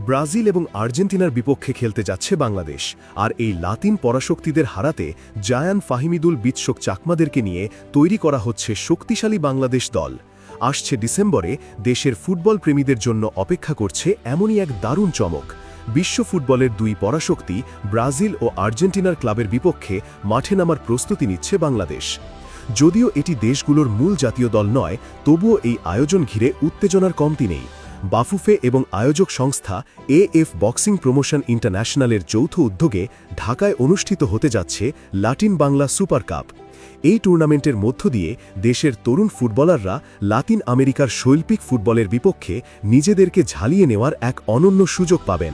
Brazil এবং আর্জেন্টিনার বিপক্ষে খেলতে যাচ্ছে বাংলাদেশ, আর এই লাতিন পরাশক্তিদের হারাতে জায়ান ফাহিমিদুল বিৎশোক চাকমাদেরকে নিয়ে তৈরি করা হচ্ছে শক্তিশালী বাংলাদেশ দল। আসছে ডিসেম্বরে দেশের ফুটবল প্রেমীদের জন্য অপেক্ষা করছে এমনই এক দারুণ চমক। বিশ্ব ফুটবলের দুই পরাশক্তি ব্রাজিল ও আর্জেন্টিনার ক্লাবের বিপক্ষে মাঠে নামার প্রস্তুতি নিচ্ছে বাংলাদেশ। যদিও এটি দেশগুলোর মূল জাতীয় দল নয়, তবুও এই আয়োজন ঘিরে উত্তেজনার কমতি নেই। বাফুফে এবং আয়োজক সংস্থা এএফ বক্সিং প্রমোশন ইন্টারন্যাশনালের যৌথ উদ্যোগে ঢাকায় অনুষ্ঠিত হতে যাচ্ছে লাতিন বাংলা সুপার কাপ। এই টুর্নামেন্টের মধ্য দিয়ে দেশের তরুণ ফুটবলাররা লাতিন আমেরিকার শৈল্পিক ফুটবলের বিপক্ষে নিজেদেরকে ঝালিয়ে নেওয়ার এক অনন্য সুযোগ পাবেন।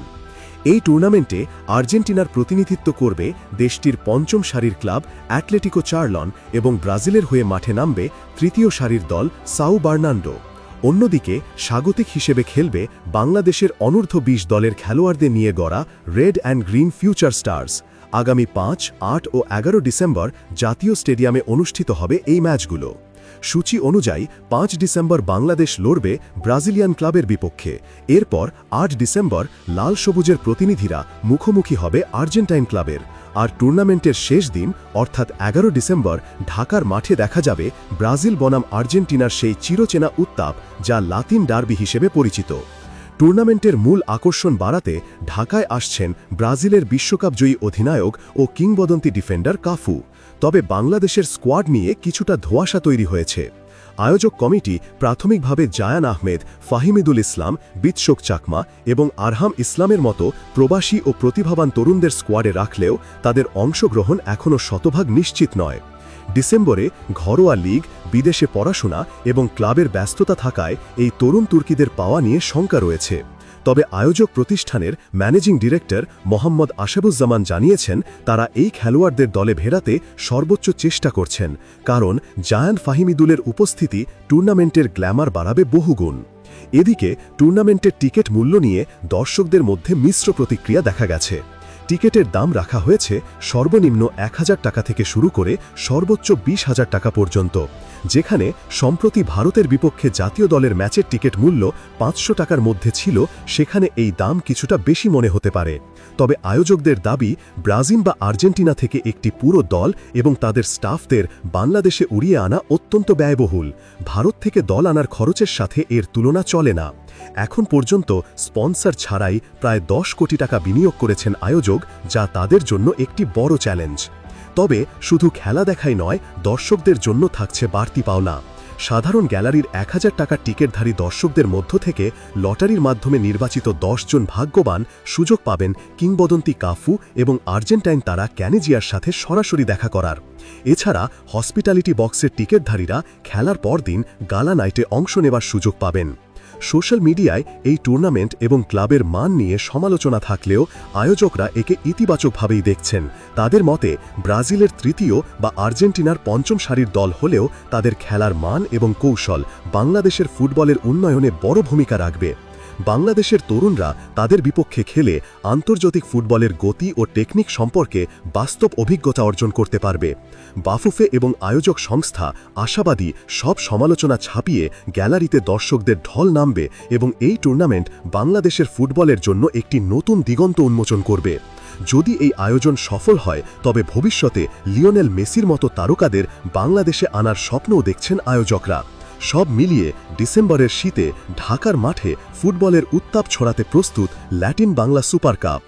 এই টুর্নামেন্টে আর্জেন্টিনার প্রতিনিধিত্ব করবে দেশটির পঞ্চম সারির ক্লাব অ্যাটলেটিকো চার্লন এবং ব্রাজিলের হয়ে মাঠে নামবে তৃতীয় সারির দল সাও বার্নান্ডো। অন্যদিকে স্বাগতিক হিসেবে খেলবে বাংলাদেশের অনূর্ধ্ব ২০ দলের খেলোয়াড়দের নিয়ে গড়া red and green future stars. আগামী ৫, ৮ ও ১১ ডিসেম্বর জাতীয় স্টেডিয়ামে অনুষ্ঠিত হবে এই ম্যাচগুলো। সূচি অনুযায়ী ৫ ডিসেম্বর বাংলাদেশ লড়বে ব্রাজিলিয়ান ক্লাবের বিপক্ষে। এরপর ৮ ডিসেম্বর লাল সবুজের প্রতিনিধিরা মুখোমুখি হবে আর্জেন্টাইন ক্লাবের। আর টুর্নামেন্টের শেষ দিন অর্থাৎ ১১ ডিসেম্বর ঢাকার মাঠে দেখা যাবে ব্রাজিল বনাম আর্জেন্টিনার সেই চিরচেনা উত্তাপ, যা লাতিন ডার্বি হিসেবে পরিচিত। টুর্নামেন্টের মূল আকর্ষণ বাড়াতে ঢাকায় আসছেন ব্রাজিলের বিশ্বকাপজয়ী অধিনায়ক ও কিংবদন্তি ডিফেন্ডার কাফু। তবে বাংলাদেশের স্কোয়াড নিয়ে কিছুটা ধোঁয়াশা তৈরি হয়েছে। আয়োজক কমিটি প্রাথমিকভাবে জায়ান আহমেদ, ফাহিমিদুল ইসলাম, বিৎশোক চাকমা এবং আরহাম ইসলামের মতো প্রবাসী ও প্রতিভাবান তরুণদের স্কোয়াডে রাখলেও তাদের অংশগ্রহণ এখনও শতভাগ নিশ্চিত নয়। ডিসেম্বরে ঘরোয়া লিগ, বিদেশে পড়াশোনা এবং ক্লাবের ব্যস্ততা থাকায় এই তরুণ তুর্কিদের পাওয়া নিয়ে শঙ্কা রয়েছে। তবে আয়োজক প্রতিষ্ঠানের ম্যানেজিং ডিরেক্টর মোহাম্মদ আশাবুজ্জামান জানিয়েছেন, তারা এই খেলোয়াড়দের দলে ভেড়াতে সর্বোচ্চ চেষ্টা করছেন, কারণ জায়ান ফাহিমিদুলের উপস্থিতি টুর্নামেন্টের গ্ল্যামার বাড়াবে বহুগুণ। এদিকে টুর্নামেন্টের টিকিট মূল্য নিয়ে দর্শকদের মধ্যে মিশ্র প্রতিক্রিয়া দেখা গেছে। টিকিটের দাম রাখা হয়েছে সর্বনিম্ন ১,০০০ টাকা থেকে শুরু করে সর্বোচ্চ ২০,০০০ টাকা পর্যন্ত, যেখানে সম্প্রতি ভারতের বিপক্ষে জাতীয় দলের ম্যাচের টিকিট মূল্য ৫০০ টাকার মধ্যে ছিল, সেখানে এই দাম কিছুটা বেশি মনে হতে পারে। তবে আয়োজকদের দাবি, ব্রাজিল বা আর্জেন্টিনা থেকে একটি পুরো দল এবং তাদের স্টাফদের বাংলাদেশে উড়িয়ে আনা অত্যন্ত ব্যয়বহুল। ভারত থেকে দল আনার খরচের সাথে এর তুলনা চলে না। এখন পর্যন্ত স্পন্সর ছাড়াই প্রায় ১০ কোটি টাকা বিনিয়োগ করেছেন আয়োজক, যা তাদের জন্য একটি বড় চ্যালেঞ্জ। তবে শুধু খেলা দেখাই নয়, দর্শকদের জন্য থাকছে বাড়তি পাওনা। সাধারণ গ্যালারির ১,০০০ টাকার টিকিটধারী দর্শকদের মধ্য থেকে লটারির মাধ্যমে নির্বাচিত ১০ জন ভাগ্যবান সুযোগ পাবেন কিংবদন্তি কাফু এবং আর্জেন্টাইন তারা ক্যানিজিয়ার সাথে সরাসরি দেখা করার। এছাড়া হসপিটালিটি বক্সের টিকিটধারীরা খেলার পরদিন গালা নাইটে অংশ নেবার সুযোগ পাবেন। সোশ্যাল মিডিয়ায় এই টুর্নামেন্ট এবং ক্লাবের মান নিয়ে সমালোচনা থাকলেও আয়োজকরা একে ইতিবাচকভাবেই দেখছেন। তাদের মতে, ব্রাজিলের তৃতীয় বা আর্জেন্টিনার পঞ্চম সারির দল হলেও তাদের খেলার মান এবং কৌশল বাংলাদেশের ফুটবলের উন্নয়নে বড় ভূমিকা রাখবে। বাংলাদেশের তরুণরা তাদের বিপক্ষে খেলে আন্তর্জাতিক ফুটবলের গতি ও টেকনিক সম্পর্কে বাস্তব অভিজ্ঞতা অর্জন করতে পারবে। বাফুফে এবং আয়োজক সংস্থা আশাবাদী, সব সমালোচনা ছাপিয়ে গ্যালারিতে দর্শকদের ঢল নামবে এবং এই টুর্নামেন্ট বাংলাদেশের ফুটবলের জন্য একটি নতুন দিগন্ত উন্মোচন করবে। যদি এই আয়োজন সফল হয়, তবে ভবিষ্যতে লিওনেল মেসির মতো তারকাদের বাংলাদেশে আনার স্বপ্নও দেখছেন আয়োজকরা। সব মিলিয়ে ডিসেম্বরের শীতে ঢাকার মাঠে ফুটবলের উত্তাপ ছড়াতে প্রস্তুত লাতিন বাংলা সুপার কাপ।